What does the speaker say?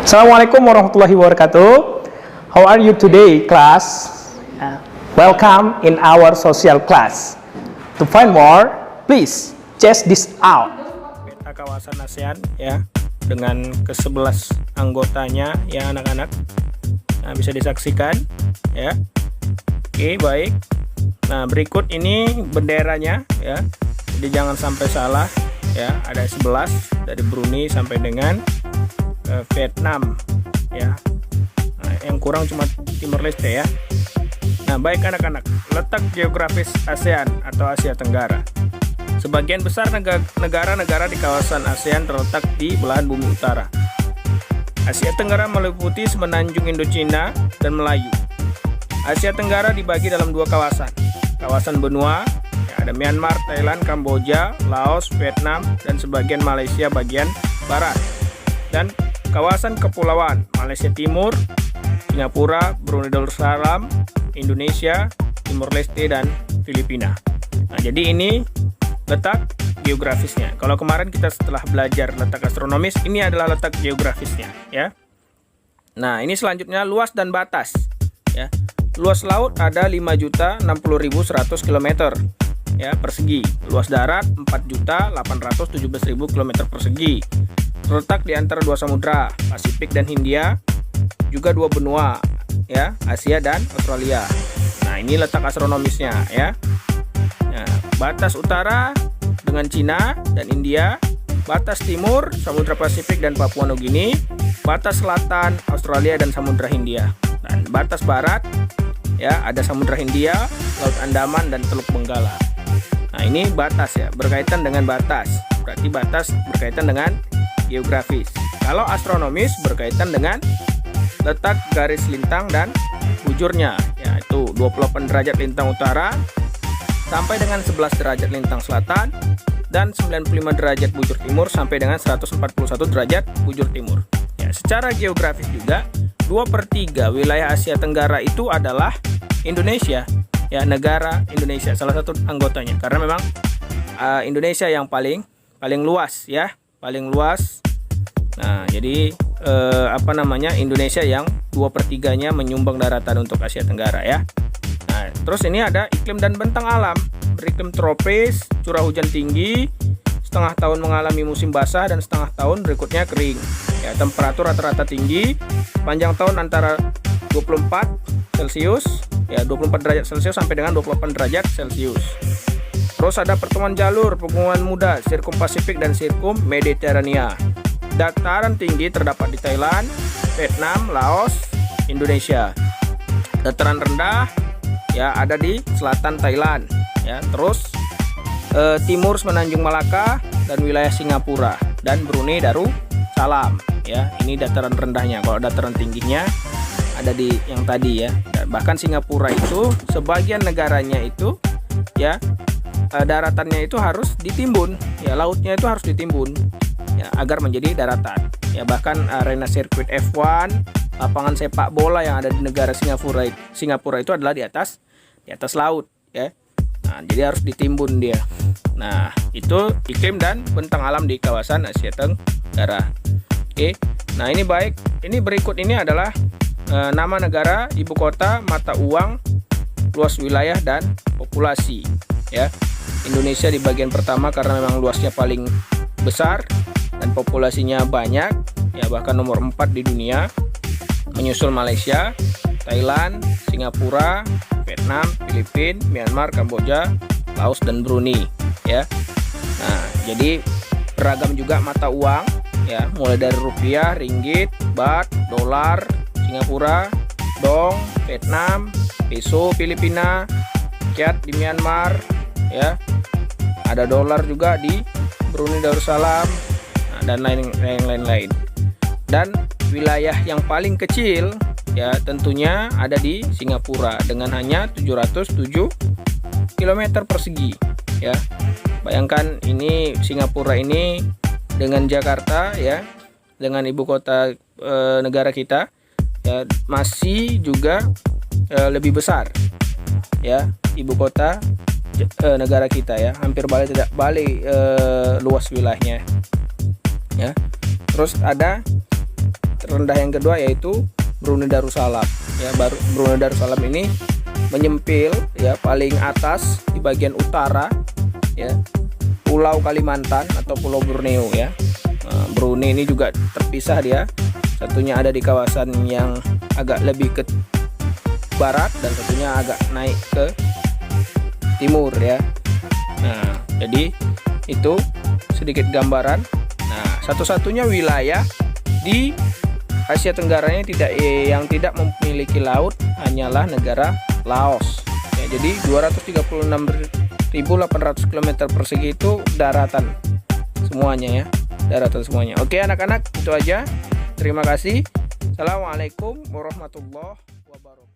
Assalamualaikum warahmatullahi wabarakatuh. How are you today, class? Welcome in our social class. To find more, please check this out. Peta kawasan ASEAN ya, dengan ke-11 anggotanya ya anak-anak. Nah, bisa disaksikan ya. Oke, baik. Nah, berikut ini benderanya ya. Jadi jangan sampai salah ya. Ada 11 dari Brunei sampai dengan Vietnam ya. Nah, yang kurang cuma Timor Leste ya. Nah, baik anak-anak, letak geografis ASEAN atau Asia Tenggara. Sebagian besar negara-negara di kawasan ASEAN terletak di belahan bumi utara. Asia Tenggara meliputi semenanjung Indochina dan Melayu. Asia Tenggara dibagi dalam dua kawasan. Kawasan benua, ya, ada Myanmar, Thailand, Kamboja, Laos, Vietnam, dan sebagian Malaysia bagian barat. Dan kawasan kepulauan, Malaysia Timur, Singapura, Brunei Darussalam, Indonesia, Timor Leste, dan Filipina. Nah, jadi ini letak geografisnya. Kalau kemarin kita setelah belajar letak astronomis, ini adalah letak geografisnya ya. Nah, ini selanjutnya luas dan batas ya. Luas laut ada 5.060.100 km ya persegi. Luas darat 4.817.000 km persegi. Terletak di antara dua samudra, Pasifik dan Hindia, juga dua benua ya, Asia dan Australia. Nah, ini letak astronomisnya ya. Nah, batas utara dengan Cina dan India, batas timur Samudra Pasifik dan Papua Nugini, batas selatan Australia dan Samudra Hindia, dan batas barat ya ada Samudra Hindia, Laut Andaman, dan Teluk Benggala. Nah, ini batas ya, berkaitan dengan batas. Berarti batas berkaitan dengan geografis. Kalau astronomis berkaitan dengan letak garis lintang dan bujurnya, yaitu 28 derajat lintang utara sampai dengan 11 derajat lintang selatan dan 95 derajat bujur timur sampai dengan 141 derajat bujur timur. Ya, secara geografis juga 2/3 wilayah Asia Tenggara itu adalah Indonesia. Ya, negara Indonesia salah satu anggotanya, karena memang Indonesia yang paling luas ya, paling luas. Nah, jadi Indonesia yang 2/3-nya menyumbang daratan untuk Asia Tenggara ya. Nah, terus ini ada iklim dan bentang alam. Beriklim tropis, curah hujan tinggi, setengah tahun mengalami musim basah dan setengah tahun berikutnya kering. Ya, temperatur rata-rata tinggi, panjang tahun antara 24 Celcius, ya 24 derajat Celcius sampai dengan 28 derajat Celcius. Terus ada pertemuan jalur pegunungan muda, Sirkum Pasifik dan Sirkum Mediterania. Dataran tinggi terdapat di Thailand, Vietnam, Laos, Indonesia. Dataran rendah ya ada di selatan Thailand ya. Terus timur semenanjung Malaka dan wilayah Singapura dan Brunei Darussalam ya. Ini dataran rendahnya. Kalau dataran tingginya ada di yang tadi ya. Dan bahkan Singapura itu sebagian negaranya itu ya daratannya itu harus ditimbun ya, lautnya itu harus ditimbun ya agar menjadi daratan ya. Bahkan arena sirkuit F1, lapangan sepak bola yang ada di negara Singapura itu adalah di atas laut ya. Nah, jadi harus ditimbun dia. Nah, itu iklim dan bentang alam di kawasan Asia Tenggara. Oke. Nah, ini baik. Ini berikut ini adalah nama negara, ibu kota, mata uang, luas wilayah, dan populasi ya. Indonesia di bagian pertama karena memang luasnya paling besar dan populasinya banyak ya, bahkan nomor 4 di dunia, menyusul Malaysia, Thailand, Singapura, Vietnam, Filipina, Myanmar, Kamboja, Laos, dan Brunei ya. Nah, jadi beragam juga mata uang ya, mulai dari rupiah, ringgit, baht, dolar Singapura, dong Vietnam, peso Filipina, kyat di Myanmar ya. Ada dolar juga di Brunei Darussalam, nah, dan lain-lain. Dan wilayah yang paling kecil ya tentunya ada di Singapura dengan hanya 707 km persegi ya. Bayangkan ini Singapura ini dengan Jakarta ya, dengan ibu kota negara kita ya, masih juga lebih besar ya ibu kota negara kita ya, hampir balik luas wilayahnya ya. Terus ada terendah yang kedua yaitu Brunei Darussalam. Ya, Brunei Darussalam ini menyempil ya paling atas di bagian utara ya Pulau Kalimantan atau Pulau Borneo ya. Brunei ini juga terpisah dia. Satunya ada di kawasan yang agak lebih ke barat dan satunya agak naik ke timur ya. Nah, jadi itu sedikit gambaran. Nah, satu-satunya wilayah di Asia Tenggara ini yang tidak memiliki laut hanyalah negara Laos. Ya, jadi 236.800 km persegi itu daratan semuanya ya, daratan semuanya. Oke anak-anak, itu aja. Terima kasih. Assalamualaikum warahmatullahi wabarakatuh.